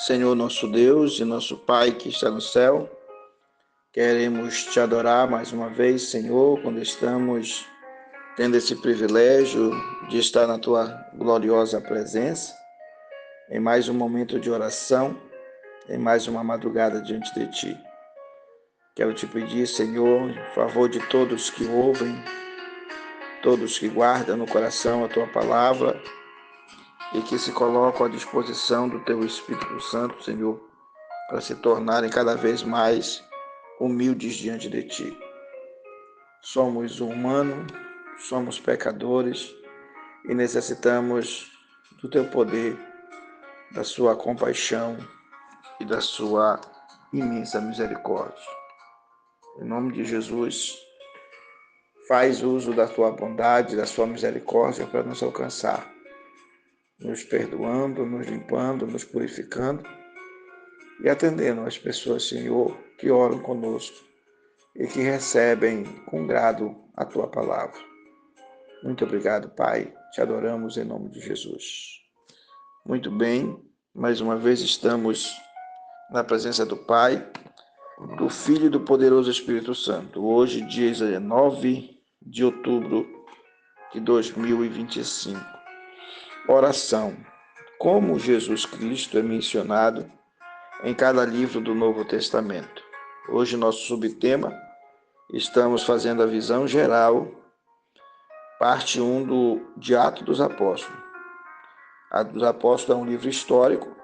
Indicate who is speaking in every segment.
Speaker 1: Senhor nosso Deus e nosso Pai que está no céu, queremos te adorar mais uma vez, Senhor, quando estamos tendo esse privilégio de estar na tua gloriosa presença, em mais um momento de oração, em mais uma madrugada diante de ti. Quero te pedir, Senhor, em favor de todos que ouvem, todos que guardam no coração a tua palavra e que se colocam à disposição do teu Espírito Santo, Senhor, para se tornarem cada vez mais humildes diante de ti. Somos humanos, somos pecadores e necessitamos do teu poder, da sua compaixão e da sua imensa misericórdia. Em nome de Jesus, faz uso da tua bondade, da sua misericórdia para nos alcançar, nos perdoando, nos limpando, nos purificando e atendendo as pessoas, Senhor, que oram conosco e que recebem com grado a tua palavra. Muito obrigado, Pai. Te adoramos em nome de Jesus. Muito bem, mais uma vez estamos na presença do Pai, do Filho e do poderoso Espírito Santo. Hoje, dia 9 de outubro de 2025. Oração. Como Jesus Cristo é mencionado em cada livro do Novo Testamento. Hoje, nosso subtema, estamos fazendo a visão geral, parte 1 de Atos dos Apóstolos. Atos dos Apóstolos é um livro histórico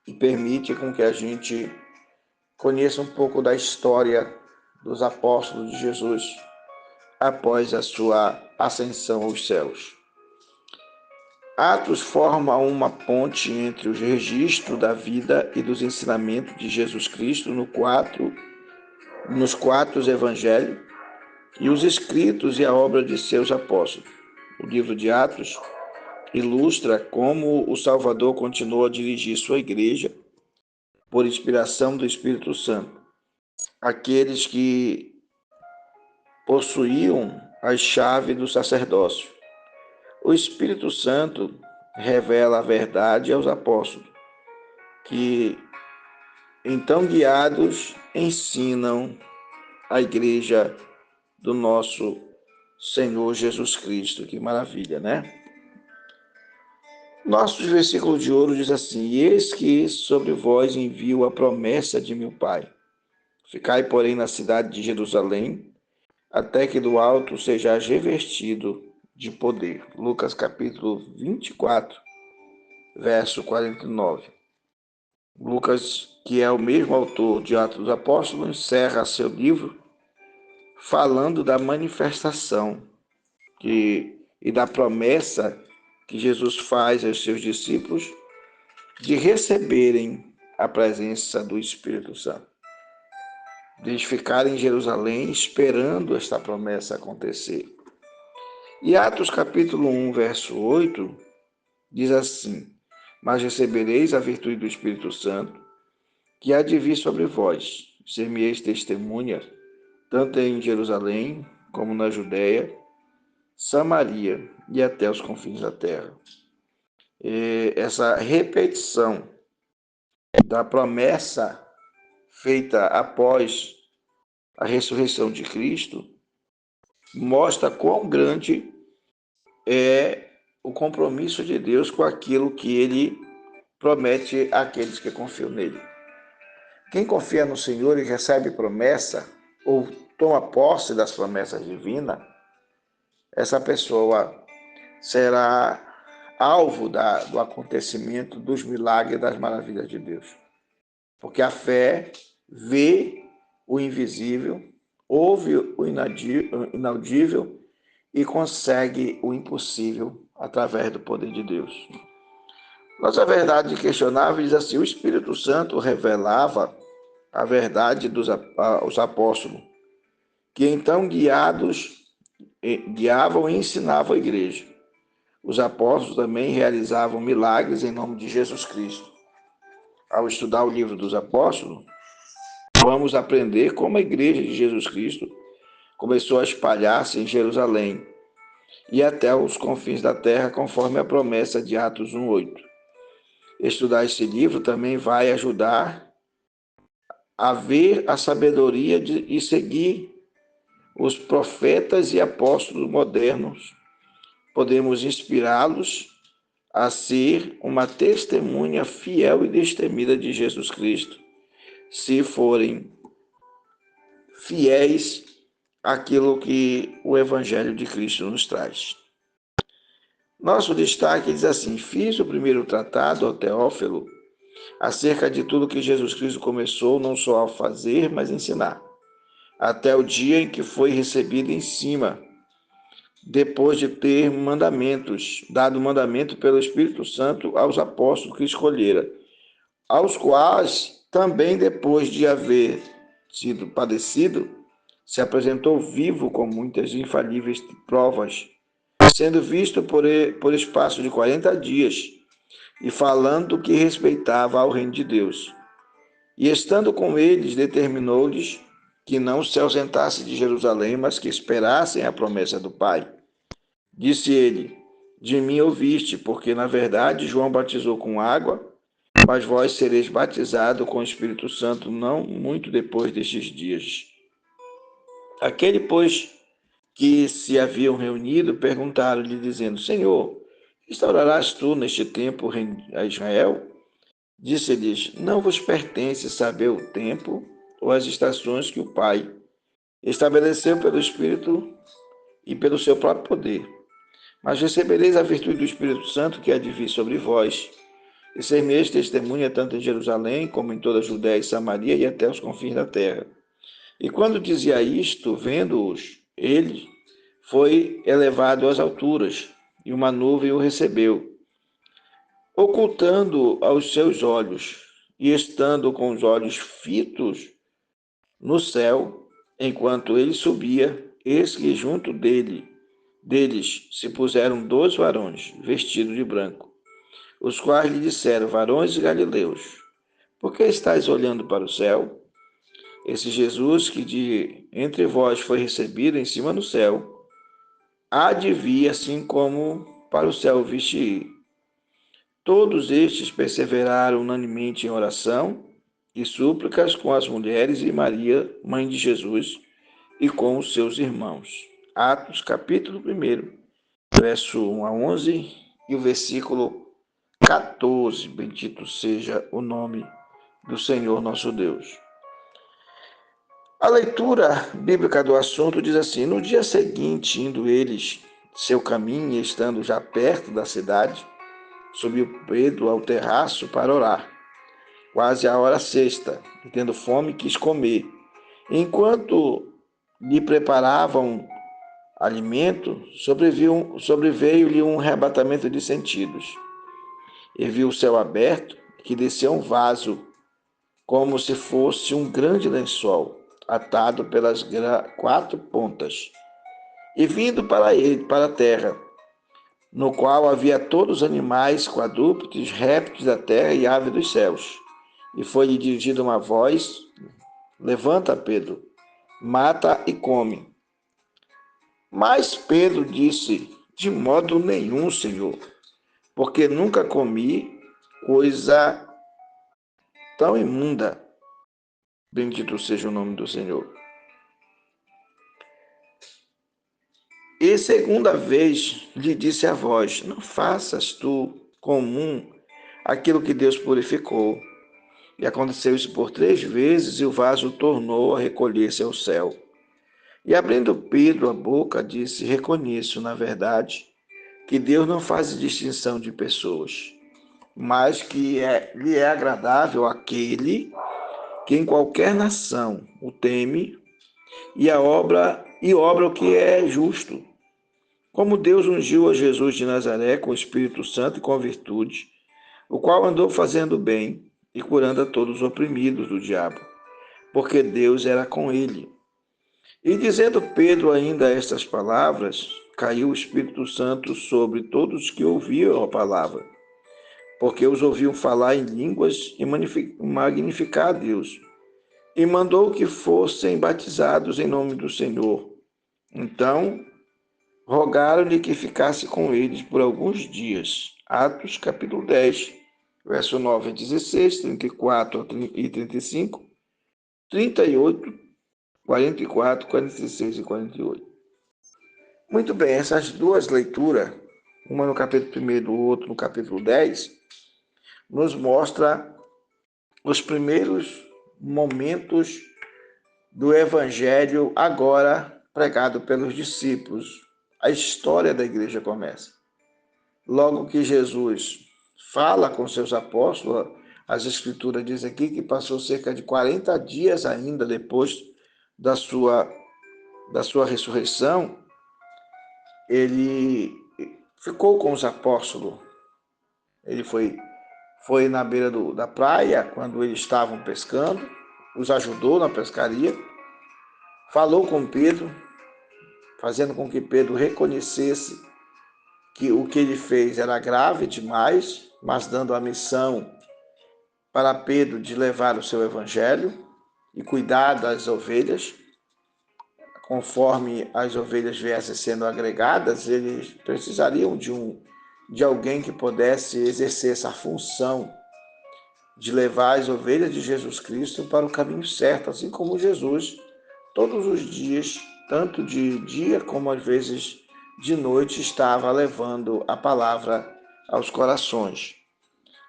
Speaker 1: que permite com que a gente conheça um pouco da história dos apóstolos de Jesus após a sua ascensão aos céus. Atos forma uma ponte entre o registro da vida e dos ensinamentos de Jesus Cristo nos quatro evangelhos e os escritos e a obra de seus apóstolos. O livro de Atos ilustra como o Salvador continuou a dirigir sua igreja por inspiração do Espírito Santo. Aqueles que possuíam as chaves do sacerdócio. O Espírito Santo revela a verdade aos apóstolos, que então guiados ensinam a igreja do nosso Senhor Jesus Cristo. Que maravilha, né? Nosso versículo de ouro diz assim: eis que sobre vós envio a promessa de meu Pai. Ficai, porém, na cidade de Jerusalém, até que do alto sejais revestido de poder. Lucas capítulo 24, verso 49. Lucas, que é o mesmo autor de Atos dos Apóstolos, encerra seu livro falando da manifestação e da promessa que Jesus faz aos seus discípulos de receberem a presença do Espírito Santo. De eles ficarem em Jerusalém esperando esta promessa acontecer. E Atos capítulo 1, verso 8, diz assim: mas recebereis a virtude do Espírito Santo, que há de vir sobre vós. Ser-me-eis testemunha, tanto em Jerusalém, como na Judéia, Samaria e até os confins da terra. E essa repetição da promessa feita após a ressurreição de Cristo mostra quão grande é o compromisso de Deus com aquilo que ele promete àqueles que confiam nele. Quem confia no Senhor e recebe promessa ou toma posse das promessas divinas, essa pessoa será alvo do acontecimento dos milagres e das maravilhas de Deus. Porque a fé vê o invisível, ouve o inaudível e consegue o impossível através do poder de Deus. Nossa verdade inquestionável diz assim: o Espírito Santo revelava a verdade aos apóstolos, que então guiavam e ensinavam a igreja. Os apóstolos também realizavam milagres em nome de Jesus Cristo. Ao estudar o livro dos apóstolos, vamos aprender como a igreja de Jesus Cristo começou a espalhar-se em Jerusalém e até os confins da terra, conforme a promessa de Atos 1:8. Estudar esse livro também vai ajudar a ver a sabedoria e seguir os profetas e apóstolos modernos. Podemos inspirá-los a ser uma testemunha fiel e destemida de Jesus Cristo, se forem fiéis àquilo que o Evangelho de Cristo nos traz. Nosso destaque diz assim: fiz o primeiro tratado ao Teófilo acerca de tudo que Jesus Cristo começou não só a fazer, mas a ensinar, até o dia em que foi recebido em cima, depois de ter dado mandamento pelo Espírito Santo aos apóstolos que escolhera, aos quais também depois de haver sido padecido, se apresentou vivo com muitas infalíveis provas, sendo visto por espaço de 40 dias, e falando que respeitava ao reino de Deus. E estando com eles, determinou-lhes que não se ausentasse de Jerusalém, mas que esperassem a promessa do Pai. Disse ele: de mim ouviste, porque na verdade João batizou com água, mas vós sereis batizados com o Espírito Santo não muito depois destes dias. Aquele, pois, que se haviam reunido, perguntaram-lhe, dizendo: Senhor, restaurarás tu neste tempo a Israel? Disse-lhes: não vos pertence saber o tempo ou as estações que o Pai estabeleceu pelo Espírito e pelo seu próprio poder. Mas recebereis a virtude do Espírito Santo que há de vir sobre vós, e ser-me-eis testemunha tanto em Jerusalém como em toda a Judéia e Samaria e até os confins da terra. E quando dizia isto, vendo-os, ele foi elevado às alturas, e uma nuvem o recebeu, ocultando aos seus olhos, e estando com os olhos fitos no céu, enquanto ele subia, eis que junto deles se puseram 2 varões, vestidos de branco, os quais lhe disseram: varões galileus, por que estáis olhando para o céu? Esse Jesus que de entre vós foi recebido em cima no céu, há de vir assim como para o céu viste ir. Todos estes perseveraram unanimemente em oração e súplicas com as mulheres e Maria, mãe de Jesus, e com os seus irmãos. Atos, capítulo 1, verso 1 a 11 e o versículo 14. Bendito seja o nome do Senhor nosso Deus. A leitura bíblica do assunto diz assim: no dia seguinte, indo eles seu caminho e estando já perto da cidade, subiu Pedro ao terraço para orar, quase a hora sexta, e tendo fome quis comer. Enquanto lhe preparavam alimento, sobreveio-lhe um arrebatamento de sentidos, e viu o céu aberto, que descia um vaso, como se fosse um grande lençol, atado pelas 4 pontas, e vindo para ele, para a terra, no qual havia todos os animais, quadrúpedes, répteis da terra e aves dos céus. E foi-lhe dirigida uma voz: levanta, Pedro, mata e come. Mas Pedro disse: de modo nenhum, Senhor, porque nunca comi coisa tão imunda. Bendito seja o nome do Senhor. E segunda vez lhe disse a voz: não faças tu comum aquilo que Deus purificou. E aconteceu isso por 3 vezes, e o vaso tornou a recolher-se ao céu. E abrindo Pedro a boca, disse: reconheço, na verdade, que Deus não faz distinção de pessoas, mas que lhe é agradável aquele que em qualquer nação o teme e obra o que é justo. Como Deus ungiu a Jesus de Nazaré com o Espírito Santo e com virtude, o qual andou fazendo bem e curando a todos os oprimidos do diabo, porque Deus era com ele. E dizendo Pedro ainda estas palavras, caiu o Espírito Santo sobre todos os que ouviam a palavra, porque os ouviam falar em línguas e magnificar a Deus. E mandou que fossem batizados em nome do Senhor. Então, rogaram-lhe que ficasse com eles por alguns dias. Atos, capítulo 10, verso 9 a 16, 34 e 35, 38, 44, 46 e 48. Muito bem, essas duas leituras, uma no capítulo 1 e outra no capítulo 10, nos mostra os primeiros momentos do Evangelho agora pregado pelos discípulos. A história da igreja começa. Logo que Jesus fala com seus apóstolos, as Escrituras dizem aqui que passou cerca de 40 dias ainda depois da sua ressurreição, ele ficou com os apóstolos. Ele foi na beira da praia, quando eles estavam pescando, os ajudou na pescaria, falou com Pedro, fazendo com que Pedro reconhecesse que o que ele fez era grave demais, mas dando a missão para Pedro de levar o seu evangelho e cuidar das ovelhas. Conforme as ovelhas viessem sendo agregadas, eles precisariam de alguém que pudesse exercer essa função de levar as ovelhas de Jesus Cristo para o caminho certo, assim como Jesus, todos os dias, tanto de dia como às vezes de noite, estava levando a palavra aos corações.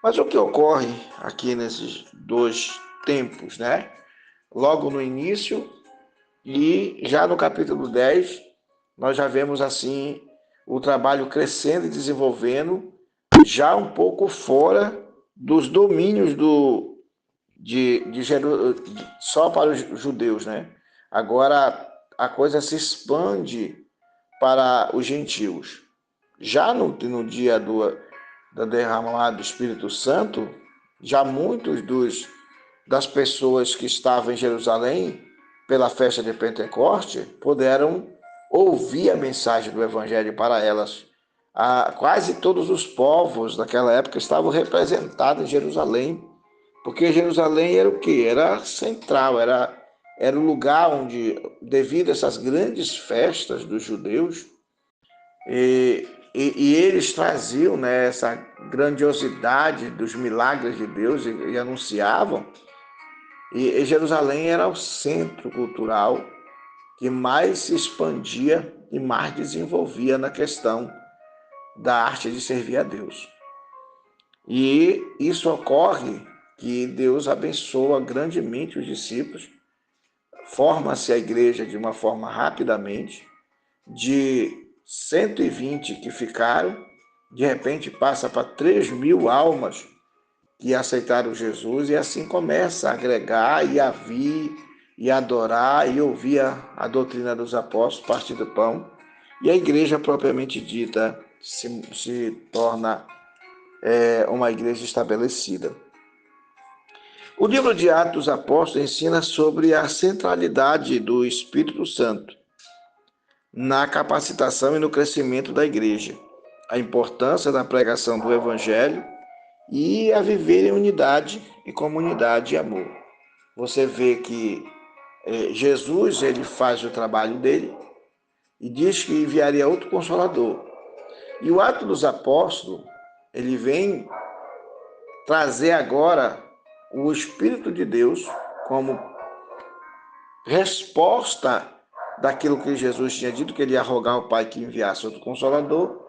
Speaker 1: Mas o que ocorre aqui nesses dois tempos, né? Logo no início e já no capítulo 10, nós já vemos assim o trabalho crescendo e desenvolvendo, já um pouco fora dos domínios só para os judeus, né? Agora a coisa se expande para os gentios. Já no dia da derramada do Espírito Santo, já muitos das pessoas que estavam em Jerusalém pela festa de Pentecoste puderam ouvir a mensagem do Evangelho para elas. Quase todos os povos daquela época estavam representados em Jerusalém, porque Jerusalém era o quê? Era central, era o lugar onde, devido a essas grandes festas dos judeus, e eles traziam, né, essa grandiosidade dos milagres de Deus e anunciavam. E Jerusalém era o centro cultural que mais se expandia e mais desenvolvia na questão da arte de servir a Deus. E isso ocorre que Deus abençoa grandemente os discípulos, forma-se a igreja de uma forma rapidamente, de 120 que ficaram, de repente passa para 3.000 almas que aceitaram Jesus, e assim começa a agregar e a vir e adorar e ouvir a doutrina dos apóstolos, partir do pão, e a igreja propriamente dita se torna uma igreja estabelecida. O livro de Atos dos Apóstolos ensina sobre a centralidade do Espírito Santo na capacitação e no crescimento da igreja, a importância da pregação do Evangelho e a viver em unidade e comunidade e amor. Você vê que Jesus ele faz o trabalho dele e diz que enviaria outro Consolador. E o Ato dos Apóstolos, ele vem trazer agora o Espírito de Deus como resposta daquilo que Jesus tinha dito, que ele ia rogar ao Pai que enviasse outro Consolador.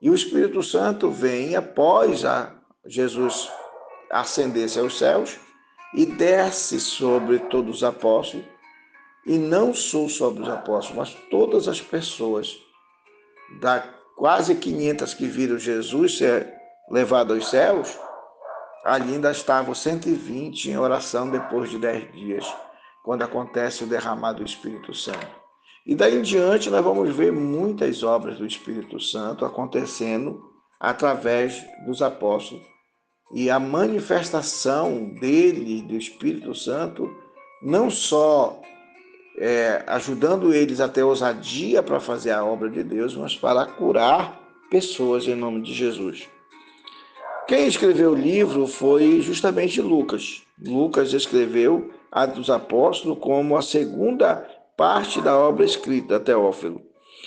Speaker 1: E o Espírito Santo vem após Jesus ascendesse aos céus e desce sobre todos os apóstolos, e não só sobre os apóstolos, mas todas as pessoas, quase 500 que viram Jesus ser levado aos céus, ali ainda estavam 120 em oração depois de 10 dias, quando acontece o derramar do Espírito Santo. E daí em diante nós vamos ver muitas obras do Espírito Santo acontecendo através dos apóstolos, e a manifestação dele, do Espírito Santo, não só ajudando eles a ter ousadia para fazer a obra de Deus, mas para curar pessoas em nome de Jesus. Quem escreveu o livro foi justamente Lucas. Lucas escreveu Atos dos Apóstolos como a segunda parte da obra escrita, Teófilo.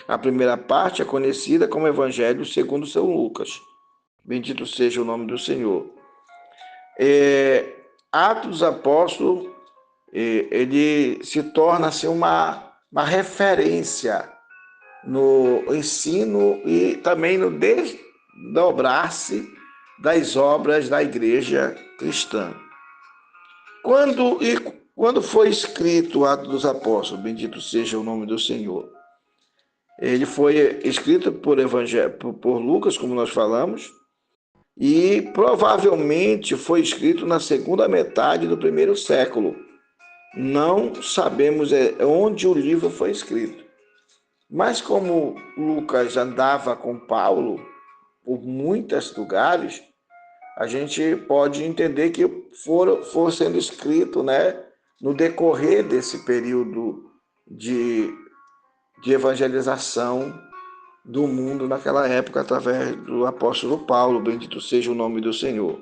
Speaker 1: A primeira parte é conhecida como Evangelho segundo São Lucas. Bendito seja o nome do Senhor. Atos dos Apóstolos, ele se torna assim, uma referência no ensino e também no desdobrar-se das obras da igreja cristã. Quando foi escrito o Atos dos Apóstolos, bendito seja o nome do Senhor, ele foi escrito por Lucas, como nós falamos, e provavelmente foi escrito na segunda metade do primeiro século. Não sabemos onde o livro foi escrito. Mas como Lucas andava com Paulo por muitos lugares, a gente pode entender que for sendo escrito, né, no decorrer desse período de evangelização do mundo naquela época, através do apóstolo Paulo, bendito seja o nome do Senhor.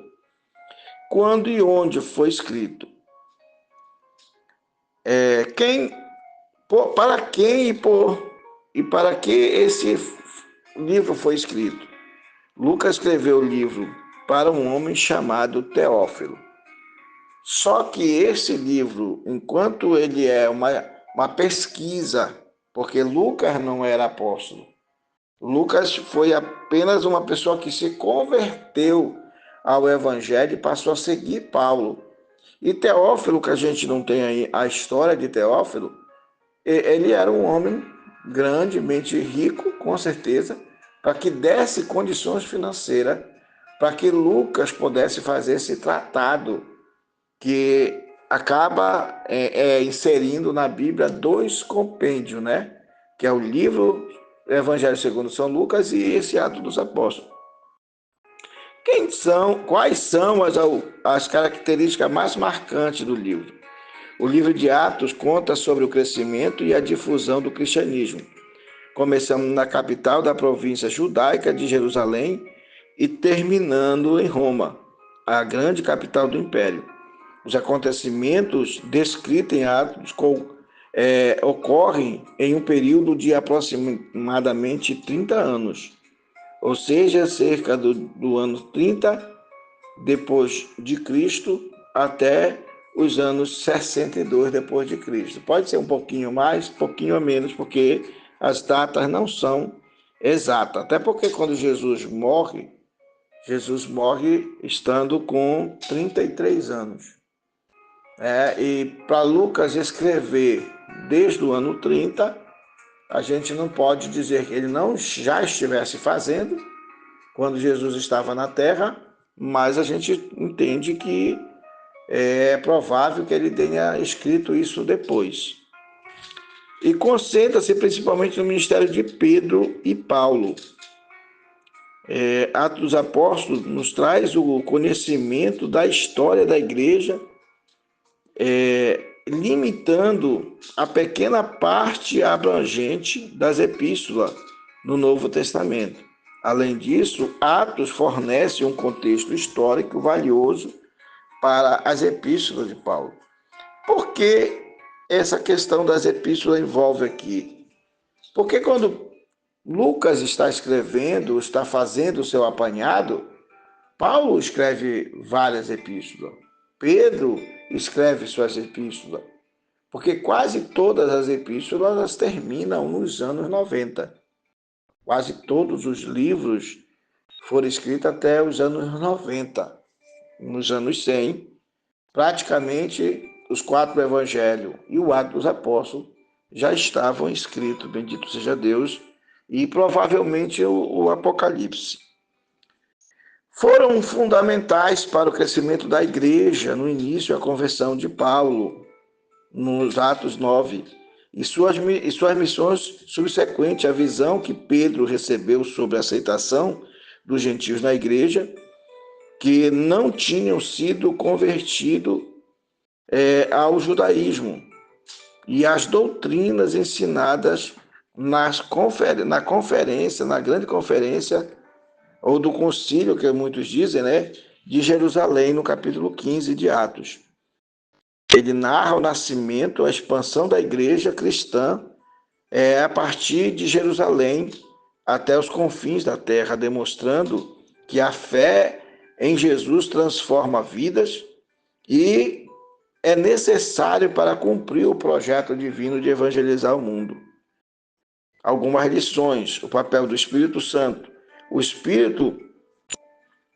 Speaker 1: Quando e onde foi escrito? Para quem e para que esse livro foi escrito? Lucas escreveu o livro para um homem chamado Teófilo. Só que esse livro, enquanto ele é uma pesquisa, porque Lucas não era apóstolo, Lucas foi apenas uma pessoa que se converteu ao evangelho e passou a seguir Paulo. E Teófilo, que a gente não tem aí a história de Teófilo, ele era um homem grandemente rico, com certeza, para que desse condições financeiras para que Lucas pudesse fazer esse tratado que acaba inserindo na Bíblia 2 compêndios, né? Que é o livro Evangelho segundo São Lucas e esse Atos dos Apóstolos. Quais são as características mais marcantes do livro? O livro de Atos conta sobre o crescimento e a difusão do cristianismo, começando na capital da província judaica de Jerusalém e terminando em Roma, a grande capital do império. Os acontecimentos descritos em Atos ocorrem em um período de aproximadamente 30 anos, ou seja, cerca do ano 30 depois de Cristo até os anos 62 depois de Cristo. Pode ser um pouquinho mais, um pouquinho menos, porque as datas não são exatas. Até porque quando Jesus morre estando com 33 anos. E para Lucas escrever desde o ano 30, a gente não pode dizer que ele não já estivesse fazendo quando Jesus estava na terra, mas a gente entende que é provável que ele tenha escrito isso depois. E concentra-se principalmente no ministério de Pedro e Paulo. Atos dos Apóstolos nos traz o conhecimento da história da igreja, limitando a pequena parte abrangente das epístolas no Novo Testamento. Além disso, Atos fornece um contexto histórico valioso para as epístolas de Paulo. Por que essa questão das epístolas envolve aqui? Porque quando Lucas está escrevendo, está fazendo o seu apanhado, Paulo escreve várias epístolas. Pedro escreve suas epístolas. Porque quase todas as epístolas elas terminam nos anos 90. Quase todos os livros foram escritos até os anos 90. Nos anos 100, praticamente os 4 evangelhos e o Atos dos Apóstolos já estavam escritos, bendito seja Deus, e provavelmente o Apocalipse. Foram fundamentais para o crescimento da igreja no início, a conversão de Paulo, nos Atos 9, e suas missões subsequentes, a visão que Pedro recebeu sobre a aceitação dos gentios na igreja, que não tinham sido convertidos ao judaísmo, e as doutrinas ensinadas na grande conferência, ou do concílio, que muitos dizem, né, de Jerusalém, no capítulo 15 de Atos. Ele narra o nascimento, a expansão da igreja cristã a partir de Jerusalém até os confins da terra, demonstrando que a fé em Jesus transforma vidas e é necessário para cumprir o projeto divino de evangelizar o mundo. Algumas lições: o papel do Espírito Santo. O Espírito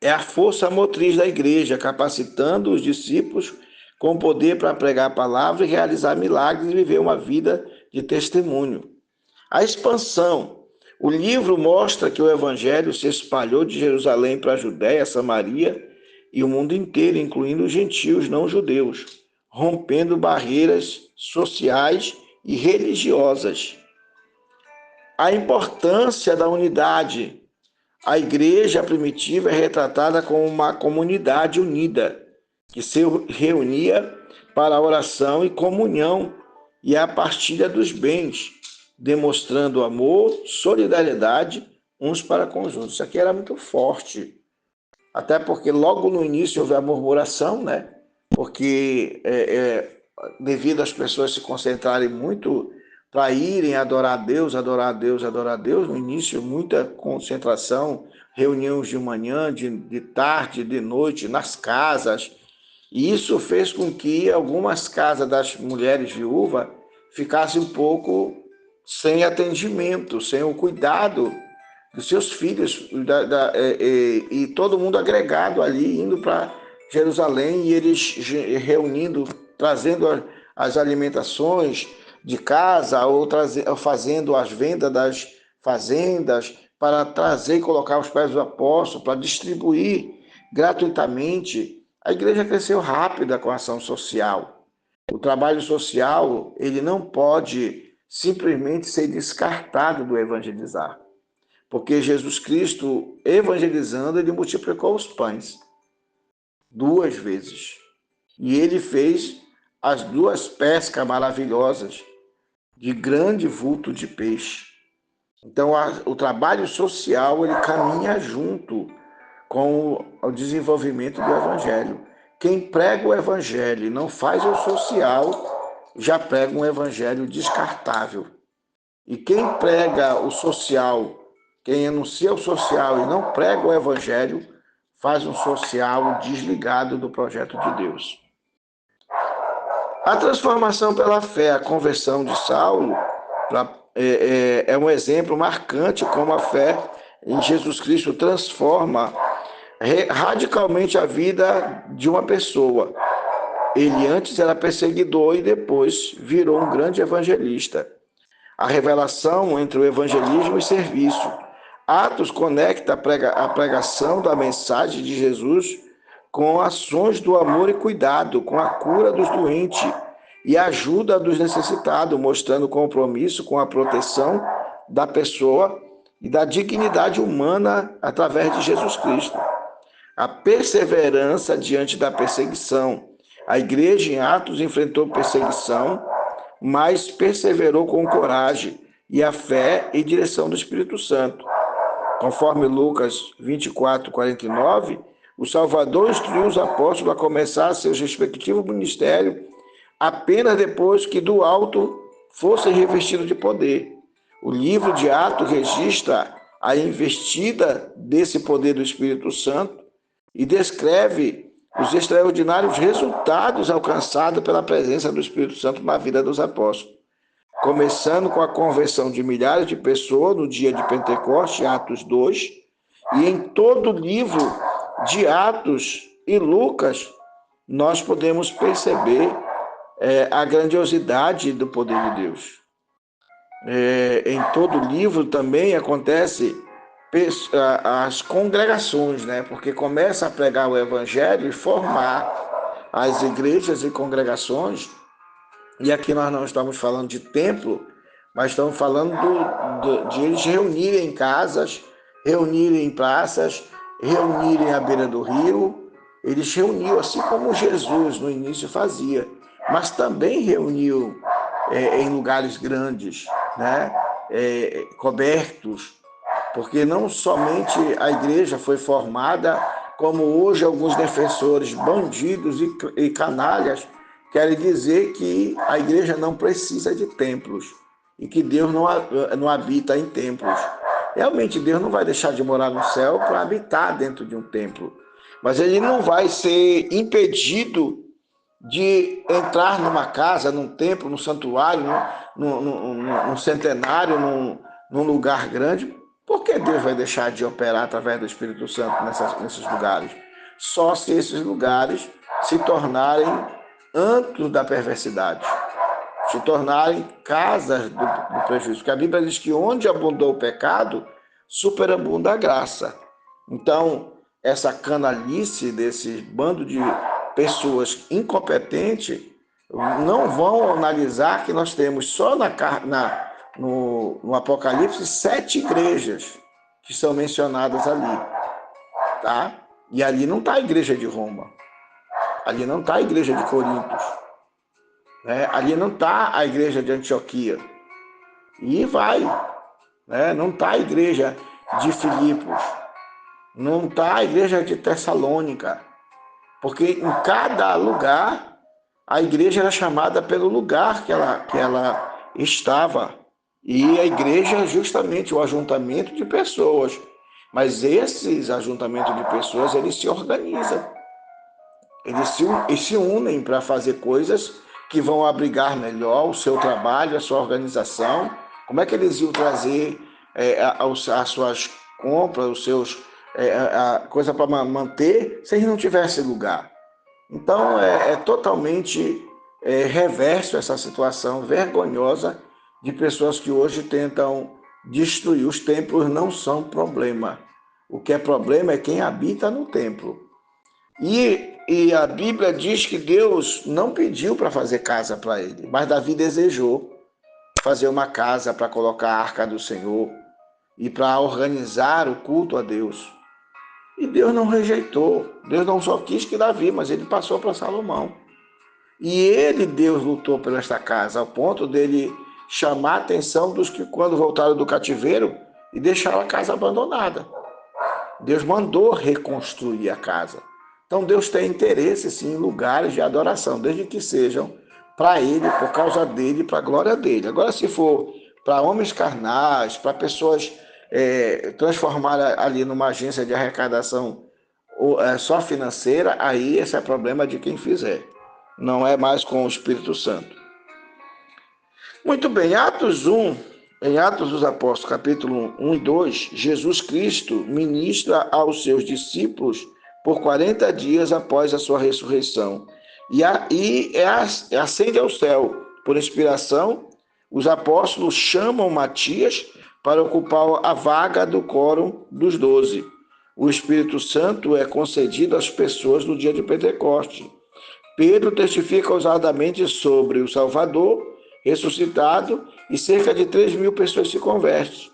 Speaker 1: é a força motriz da igreja, capacitando os discípulos com poder para pregar a palavra e realizar milagres e viver uma vida de testemunho. A expansão. O livro mostra que o evangelho se espalhou de Jerusalém para a Judéia, Samaria e o mundo inteiro, incluindo os gentios não judeus, rompendo barreiras sociais e religiosas. A importância da unidade. A igreja primitiva é retratada como uma comunidade unida, que se reunia para a oração e comunhão e a partilha dos bens, demonstrando amor, solidariedade uns para com os outros. Isso aqui era muito forte, até porque logo no início houve a murmuração, né? Porque devido às pessoas se concentrarem muito para irem adorar a Deus, adorar a Deus, adorar a Deus, no início muita concentração, reuniões de manhã, de tarde, de noite, nas casas, e isso fez com que algumas casas das mulheres viúvas ficassem um pouco sem atendimento, sem o cuidado dos seus filhos, e todo mundo agregado ali, indo para Jerusalém, e eles reunindo, trazendo as alimentações de casa, ou fazendo as vendas das fazendas, para trazer e colocar aos pés do apóstolo, para distribuir gratuitamente. A igreja cresceu rápida com a ação social. O trabalho social, ele não pode simplesmente ser descartado do evangelizar. Porque Jesus Cristo, evangelizando, ele multiplicou os pães 2 vezes. E ele fez as 2 pescas maravilhosas de grande vulto de peixe. Então, o trabalho social, ele caminha junto com o desenvolvimento do evangelho. Quem prega o evangelho e não faz o social, já prega um evangelho descartável. E quem prega o social, quem anuncia o social e não prega o evangelho, faz um social desligado do projeto de Deus. A transformação pela fé, a conversão de Saulo, é um exemplo marcante como a fé em Jesus Cristo transforma radicalmente a vida de uma pessoa. Ele antes era perseguidor e depois virou um grande evangelista. A revelação entre o evangelismo e serviço. Atos conecta a pregação da mensagem de Jesus com ações do amor e cuidado, com a cura dos doentes e a ajuda dos necessitados, mostrando compromisso com a proteção da pessoa e da dignidade humana através de Jesus Cristo. A perseverança diante da perseguição. A igreja em Atos enfrentou perseguição, mas perseverou com coragem e a fé e direção do Espírito Santo. Conforme Lucas 24, 49, o Salvador instruiu os apóstolos a começar seus respectivos ministérios apenas depois que do alto fossem revestidos de poder. O livro de Atos registra a investida desse poder do Espírito Santo e descreve os extraordinários resultados alcançados pela presença do Espírito Santo na vida dos apóstolos. Começando com a conversão de milhares de pessoas no dia de Pentecostes, Atos 2, e em todo o livro de Atos e Lucas, nós podemos perceber a grandiosidade do poder de Deus. Em todo o livro também acontece as congregações, né? Porque começa a pregar o evangelho e formar as igrejas e congregações. E aqui nós não estamos falando de templo, mas estamos falando de eles reunirem em casas, reunirem em praças, reunirem à beira do rio. Eles reuniam, assim como Jesus no início fazia, mas também reuniam em lugares grandes, né? Cobertos, porque não somente a igreja foi formada, como hoje alguns defensores bandidos e canalhas querem dizer que a igreja não precisa de templos e que Deus não habita em templos. Realmente Deus não vai deixar de morar no céu para habitar dentro de um templo. mas ele não vai ser impedido de entrar numa casa, num templo, num santuário, num centenário, num lugar grande. Por que Deus vai deixar de operar através do Espírito Santo nesses lugares? Só se esses lugares se tornarem antros da perversidade, se tornarem casas do prejuízo. Porque a Bíblia diz que onde abundou o pecado, superabunda a graça. Então, essa canalice desse bando de pessoas incompetentes não vão analisar que nós temos só no Apocalipse 7 igrejas que são mencionadas ali, tá? E ali não está a igreja de Roma, ali não está a igreja de Corinto, né? Ali não está a igreja de Antioquia, e vai, né? Não está a igreja de Filipos, não está a igreja de Tessalônica, porque em cada lugar a igreja era chamada pelo lugar que ela estava. E a igreja é justamente o ajuntamento de pessoas. Mas esses ajuntamentos de pessoas, eles se organizam. Eles se unem para fazer coisas que vão abrigar melhor o seu trabalho, a sua organização. Como é que eles iam trazer as suas compras, os seus a coisa para manter, se eles não tivessem lugar? Então, é totalmente reverso essa situação vergonhosa de pessoas que hoje tentam destruir. Os templos não são problema. O que é problema é quem habita no templo. E a Bíblia diz que Deus não pediu para fazer casa para ele, mas Davi desejou fazer uma casa para colocar a arca do Senhor e para organizar o culto a Deus. E Deus não rejeitou. Deus não só quis que Davi, mas ele passou para Salomão. E Deus, lutou por esta casa, ao ponto dele chamar a atenção dos que, quando voltaram do cativeiro, e deixaram a casa abandonada. Deus mandou reconstruir a casa. Então Deus tem interesse, sim, em lugares de adoração, desde que sejam para Ele, por causa dEle, para a glória dEle. Agora, se for para homens carnais, para pessoas transformar ali numa agência de arrecadação só financeira, aí esse é problema de quem fizer. Não é mais com o Espírito Santo. Muito bem, em Atos dos Apóstolos, capítulo 1 e 2, Jesus Cristo ministra aos seus discípulos por 40 dias após a sua ressurreição e ascende ao céu. Por inspiração, os apóstolos chamam Matias para ocupar a vaga do quórum dos 12. O Espírito Santo é concedido às pessoas no dia de Pentecostes. Pedro testifica ousadamente sobre o Salvador ressuscitado e cerca de 3.000 pessoas se convertem.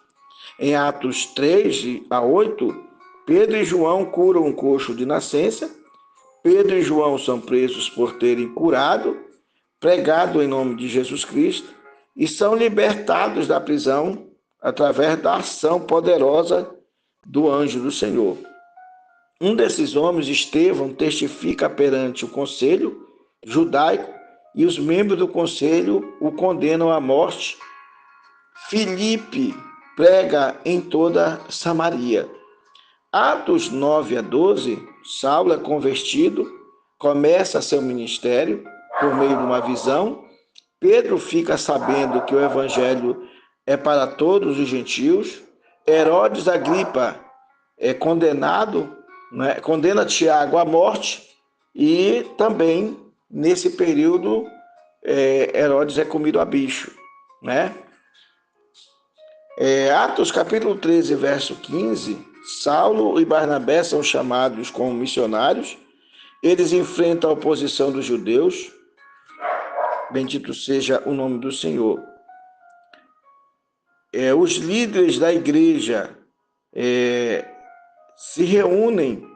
Speaker 1: Em Atos 3 a 8, Pedro e João curam um coxo de nascença. Pedro e João são presos por terem curado, pregado em nome de Jesus Cristo, e são libertados da prisão através da ação poderosa do anjo do Senhor. Um desses homens, Estevão, testifica perante o conselho judaico e os membros do conselho o condenam à morte. Filipe prega em toda Samaria. Atos 9 a 12, Saulo é convertido, começa seu ministério por meio de uma visão. Pedro fica sabendo que o evangelho é para todos os gentios. Herodes Agripa é condenado, né? Condena Tiago à morte, e também nesse período Herodes é comido a bicho, né? Atos capítulo 13, verso 15, Saulo e Barnabé são chamados como missionários. Eles enfrentam a oposição dos judeus. Bendito seja o nome do Senhor. Os líderes da igreja se reúnem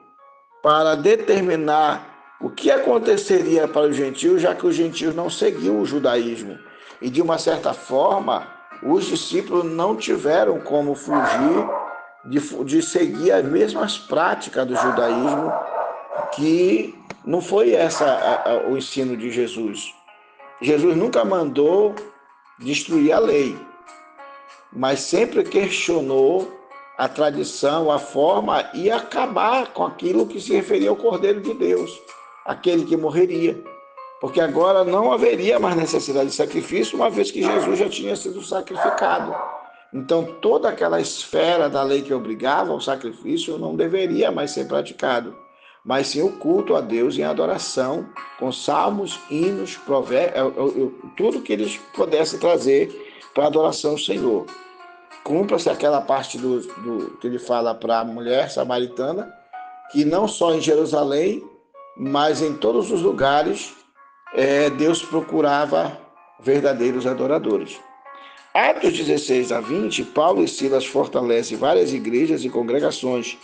Speaker 1: para determinar o que aconteceria para os gentios, já que os gentios não seguiam o judaísmo. E, de uma certa forma, os discípulos não tiveram como fugir de seguir as mesmas práticas do judaísmo, que não foi o ensino de Jesus. Jesus nunca mandou destruir a lei, mas sempre questionou a tradição, a forma e acabar com aquilo que se referia ao Cordeiro de Deus, aquele que morreria. Porque agora não haveria mais necessidade de sacrifício, uma vez que Jesus já tinha sido sacrificado. Então, toda aquela esfera da lei que obrigava ao sacrifício não deveria mais ser praticado, mas sim o culto a Deus em adoração, com salmos, hinos, provérbios, tudo que eles pudessem trazer para a adoração ao Senhor. Cumpra-se aquela parte que ele fala para a mulher samaritana, que não só em Jerusalém, mas em todos os lugares, Deus procurava verdadeiros adoradores. Atos 16 a 20, Paulo e Silas fortalecem várias igrejas e congregações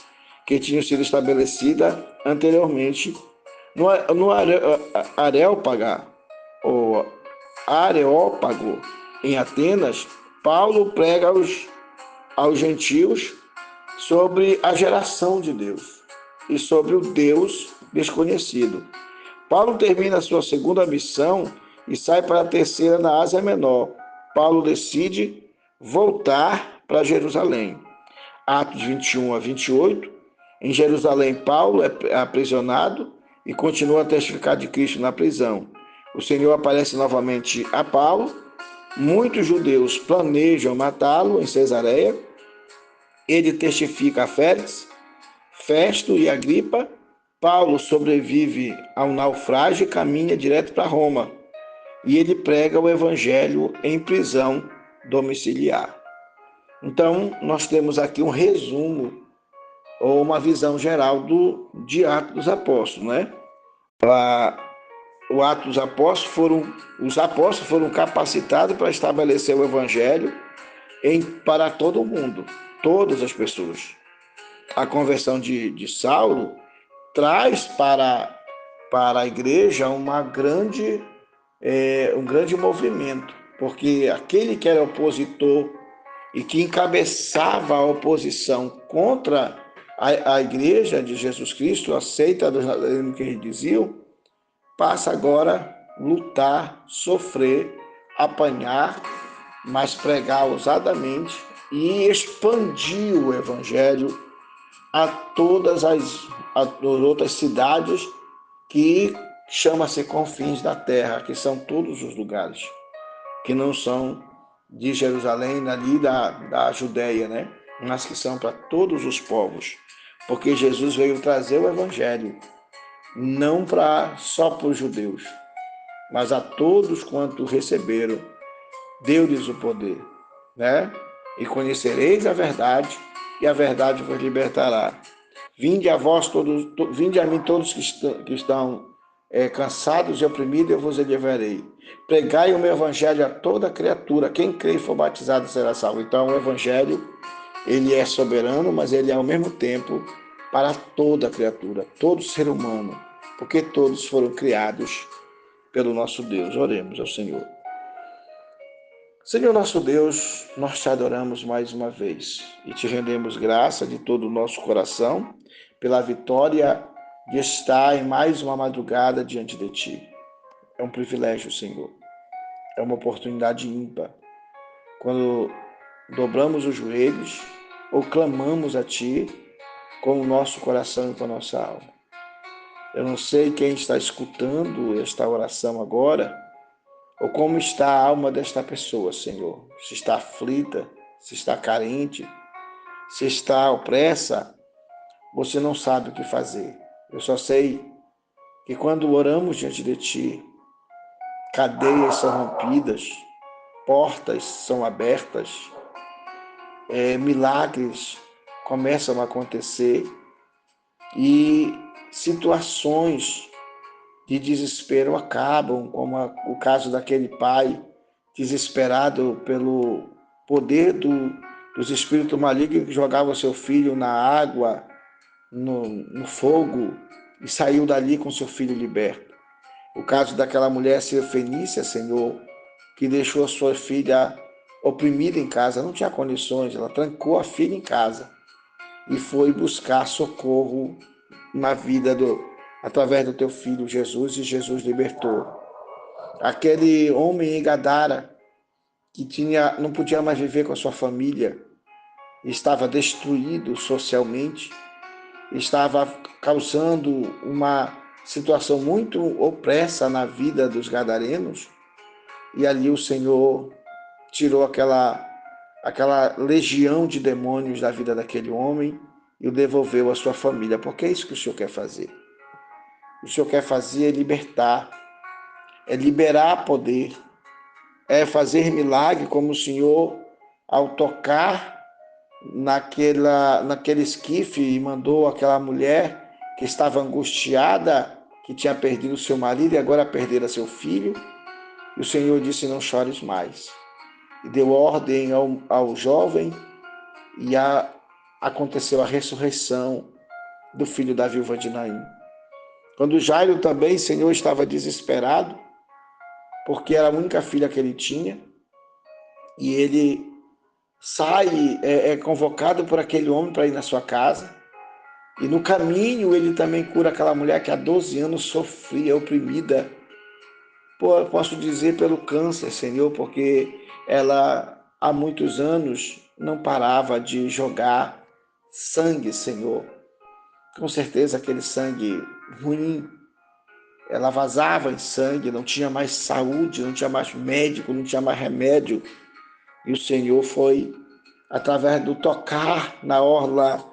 Speaker 1: que tinham sido estabelecidas anteriormente no Areópago, em Atenas. Paulo prega aos gentios sobre a geração de Deus e sobre o Deus desconhecido. Paulo termina a sua segunda missão e sai para a terceira na Ásia Menor. Paulo decide voltar para Jerusalém. Atos 21 a 28. Em Jerusalém, Paulo é aprisionado e continua a testificar de Cristo na prisão. O Senhor aparece novamente a Paulo. Muitos judeus planejam matá-lo em Cesareia. Ele testifica a Félix, Festo e Agripa. Paulo sobrevive ao naufrágio e caminha direto para Roma. E ele prega o evangelho em prisão domiciliar. Então, nós temos aqui um resumo ou uma visão geral de Atos dos Apóstolos, né? O Atos dos Apóstolos os apóstolos foram capacitados para estabelecer o evangelho para todo mundo, todas as pessoas. A conversão de Saulo traz para a igreja um grande movimento, porque aquele que era opositor e que encabeçava a oposição contra a igreja de Jesus Cristo, a seita dos nazarenos que eles diziam, passa agora a lutar, sofrer, apanhar, mas pregar ousadamente e expandir o evangelho a todas as outras cidades que chama-se confins da terra, que são todos os lugares, que não são de Jerusalém, ali da Judéia, né? Mas que são para todos os povos, porque Jesus veio trazer o evangelho, não só para os judeus, mas a todos quanto receberam, deu-lhes o poder, né? E conhecereis a verdade, e a verdade vos libertará. Vinde a mim todos que estão cansados e oprimidos, eu vos aliviarei. Pregai o meu evangelho a toda criatura. Quem crê e for batizado será salvo. Então, o evangelho, ele é soberano, mas ele é ao mesmo tempo para toda criatura, todo ser humano, porque todos foram criados pelo nosso Deus. Oremos ao Senhor. Senhor nosso Deus, nós te adoramos mais uma vez e te rendemos graça de todo o nosso coração pela vitória de estar em mais uma madrugada diante de ti. É um privilégio, Senhor. É uma oportunidade ímpar. Quando dobramos os joelhos ou clamamos a ti com o nosso coração e com a nossa alma. Eu não sei quem está escutando esta oração agora, ou como está a alma desta pessoa, Senhor. Se está aflita, se está carente, se está opressa, você não sabe o que fazer. Eu só sei que quando oramos diante de ti, cadeias são rompidas, portas são abertas, milagres começam a acontecer e situações de desespero acabam, como o caso daquele pai desesperado pelo poder dos espíritos malignos que jogavam seu filho na água, no fogo, e saiu dali com seu filho liberto. O caso daquela mulher Fenícia, Senhor, que deixou a sua filha oprimida em casa, não tinha condições, ela trancou a filha em casa e foi buscar socorro na vida através do teu filho Jesus, e Jesus libertou. Aquele homem em Gadara que não podia mais viver com a sua família, estava destruído socialmente, estava causando uma situação muito opressa na vida dos gadarenos, e ali o Senhor tirou aquela legião de demônios da vida daquele homem e o devolveu à sua família, porque é isso que o Senhor quer fazer. O Senhor quer fazer é libertar, é liberar poder, é fazer milagre, como o Senhor, ao tocar naquele esquife e mandou aquela mulher que estava angustiada, que tinha perdido seu marido e agora perdera seu filho, e o Senhor disse: não chores mais. E deu ordem ao jovem, e aconteceu a ressurreição do filho da viúva de Naim. Quando Jairo também, Senhor, estava desesperado, porque era a única filha que ele tinha, e ele sai, é convocado por aquele homem para ir na sua casa, e no caminho ele também cura aquela mulher que há 12 anos sofria, oprimida, posso dizer pelo câncer, Senhor, porque ela há muitos anos não parava de jogar sangue, Senhor. Com certeza aquele sangue ruim, ela vazava em sangue, não tinha mais saúde, não tinha mais médico, não tinha mais remédio. E o Senhor foi, através do tocar na orla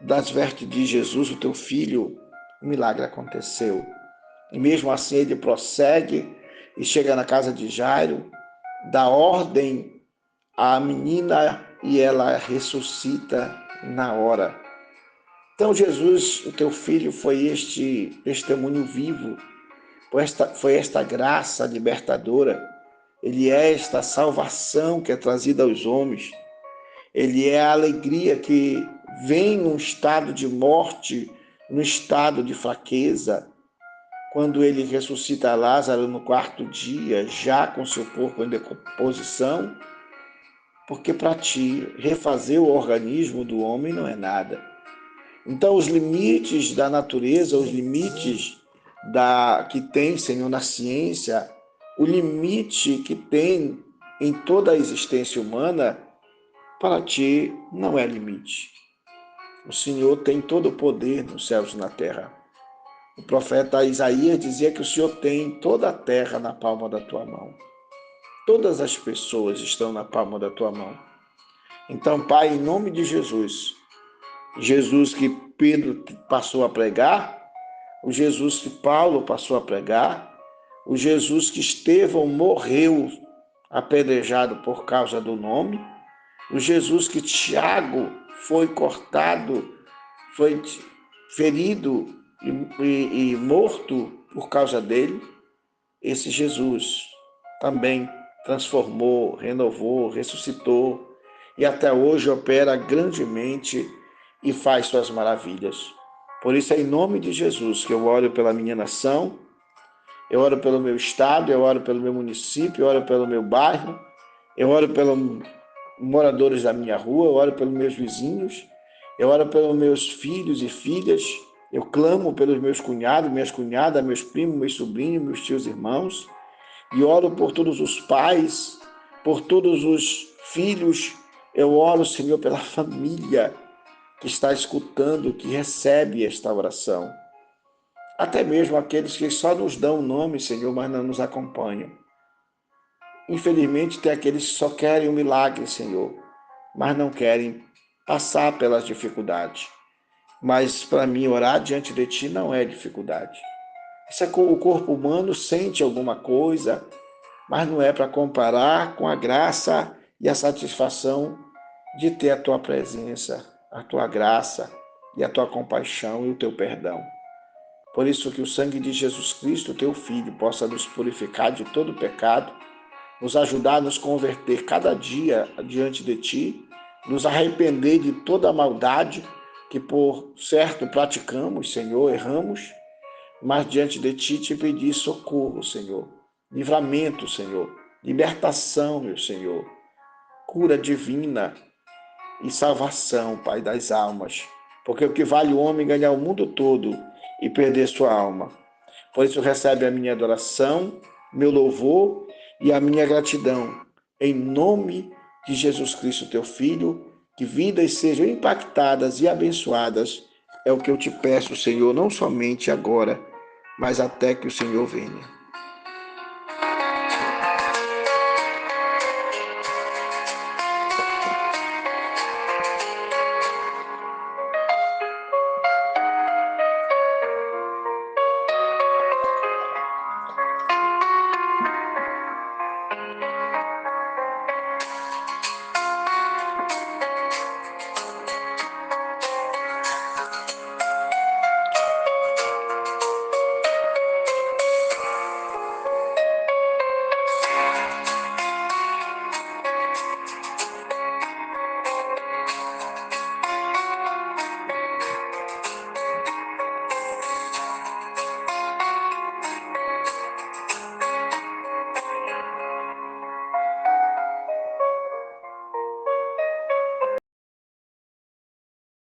Speaker 1: das vestes de Jesus, o teu filho, o milagre aconteceu. E mesmo assim ele prossegue e chega na casa de Jairo, dá ordem à menina e ela ressuscita na hora. Então Jesus, o teu filho, foi este testemunho vivo, foi esta graça libertadora, ele é esta salvação que é trazida aos homens, ele é a alegria que vem num estado de morte, num estado de fraqueza, quando ele ressuscita Lázaro no quarto dia, já com seu corpo em decomposição, porque para ti refazer o organismo do homem não é nada. Então os limites da natureza, os limites que tem, Senhor, na ciência, o limite que tem em toda a existência humana, para ti não é limite. O Senhor tem todo o poder nos céus e na terra. O profeta Isaías dizia que o Senhor tem toda a terra na palma da tua mão. Todas as pessoas estão na palma da tua mão. Então, Pai, em nome de Jesus, Jesus que Pedro passou a pregar, o Jesus que Paulo passou a pregar, o Jesus que Estevão morreu apedrejado por causa do nome, o Jesus que Tiago foi cortado, foi ferido e morto por causa dele, esse Jesus também transformou, renovou, ressuscitou e até hoje opera grandemente e faz suas maravilhas. Por isso é em nome de Jesus que eu oro pela minha nação, eu oro pelo meu estado, eu oro pelo meu município, eu oro pelo meu bairro, eu oro pelos moradores da minha rua, eu oro pelos meus vizinhos, eu oro pelos meus filhos e filhas, eu clamo pelos meus cunhados, minhas cunhadas, meus primos, meus sobrinhos, meus tios e irmãos, e oro por todos os pais, por todos os filhos, eu oro, Senhor, pela família que está escutando, que recebe esta oração. Até mesmo aqueles que só nos dão o nome, Senhor, mas não nos acompanham. Infelizmente, tem aqueles que só querem o milagre, Senhor, mas não querem passar pelas dificuldades. Mas para mim, orar diante de Ti não é dificuldade. O corpo humano sente alguma coisa, mas não é para comparar com a graça e a satisfação de ter a Tua presença, a Tua graça e a Tua compaixão e o Teu perdão. Por isso que o sangue de Jesus Cristo, Teu Filho, possa nos purificar de todo pecado, nos ajudar a nos converter cada dia diante de Ti, nos arrepender de toda a maldade que por certo praticamos, Senhor, erramos, mas diante de Ti te pedir socorro, Senhor, livramento, Senhor, libertação, meu Senhor, cura divina e salvação, Pai das almas, porque o que vale o homem ganhar o mundo todo e perder sua alma. Por isso recebe a minha adoração, meu louvor e a minha gratidão, em nome de Jesus Cristo, Teu Filho, que vidas sejam impactadas e abençoadas. É o que eu te peço, Senhor, não somente agora, mas até que o Senhor venha.